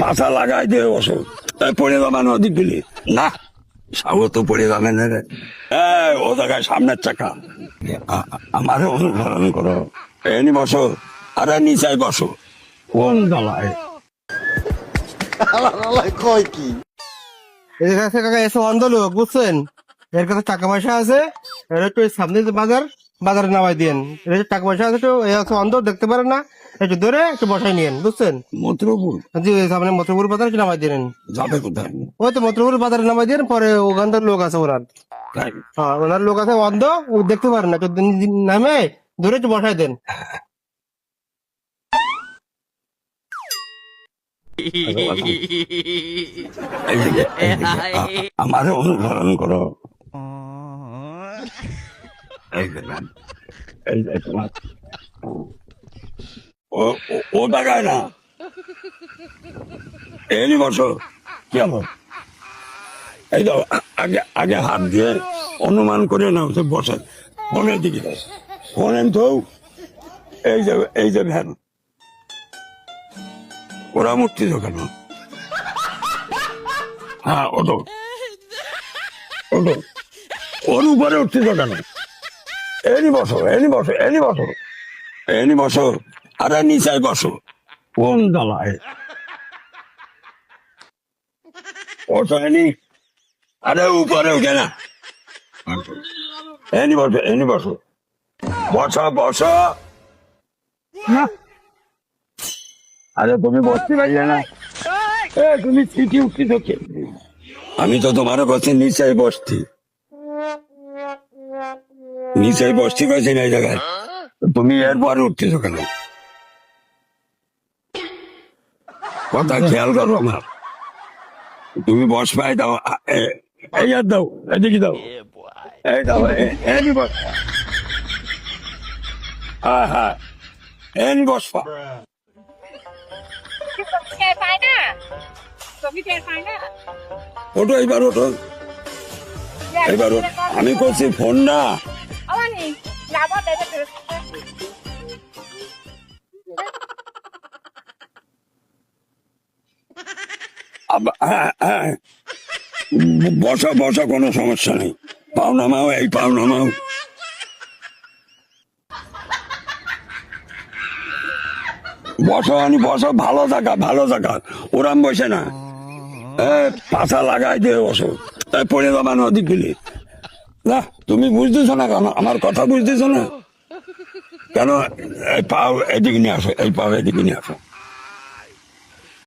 পাশা লাগাই দিয়ে বসো, পড়ে যাবে না ওদিক গুলি না, সাগো তো পড়ে যাবে না রে। ও জায়গায় সামনের চাকা, আমার অনুসরণ করো, এনি বসো, আরে নিচাই বসো। কোন জ্বালায় কয় কি এদের কাছে কাকা এসে অন্ধ লোক বুঝছেন, এর কাছে টাকা পয়সা আছে, এর একটু সামনে যে বাজারে নামাই দিন, এর কাছে টাকা পয়সা আছে, তো এ হচ্ছে অন্ধ, দেখতে পারেন না, একটু ধরে একটু বসাই নিয়েন বুঝছেন। মন্ত্রপুর জি সামনে মথুরপুর বাজারে একটু নামাই দিলেন, যাবে কোথায়? ওই তো মথুরপুর বাজারে নামাই দিন, পরে ওখানকার লোক আছে ওনার, তাই? হ্যাঁ ওনার লোক আছে অন্ধ, ও দেখতে পারেন না, একটু নামে ধরে একটু বসাই দেন। আমার অনুসরণ করো, এই দেখেন, এই যে তোমার ও টাকায় না, এনি বসো, কি আমার এই তো আগে আগে হাত দিয়ে অনুমান করে নাও সে বসে, ফোনের দিকে ফোনেন তো, এই যে ভ্যান, ওরা মূর্তি দোকান, হ্যাঁ ওটো ওটো, ওর উপরে উঠতে দোকান, এনি বসো এনি বসো এনি বসো এনি বসো, আরে নিচায় বসো। কোন জ্বালায় ওঠো এনি, আরে উপরে উঠে না, এনি বসো এনি বসো, বসো বসো না, আরে তুমি বসতে পারলে না, তুমি সিটি উঠতে তো, আমি তো তোমারও কাছে নিচে বসছি, নিচে বসছি কাছে না এই জায়গায়, তুমি এরপরে উঠতেছো কেন? কথা খেয়াল করো আমার, তুমি বস পাই দাও, এই আর দাও, এদিকে দাও, এই দাও, এনি বস, হ্যাঁ হ্যাঁ এনি বসবা, পায় না, তুমি টের পায় না। ওটো এইবার ওটো, এইবার ওটো, আমি করছি ফোন না, Awani, laba bebe bebe. হ্যাঁ হ্যাঁ বসা বসা, কোনো সমস্যা নেই, পাও নামাও, এই পাও নামাও, বসো আমি বসো, ভালো থাকা ভালো থাকা, ওরাম বসে না, পাশা লাগাই দিয়ে বসো, পড়ে যাবা না ওদিক গুলি না, তুমি বুঝতেছো না কেন আমার কথা, বুঝতেছো না কেন? এই পাও এদিকে নিয়ে আসো, এই পাও এদিকে নিয়ে আসো,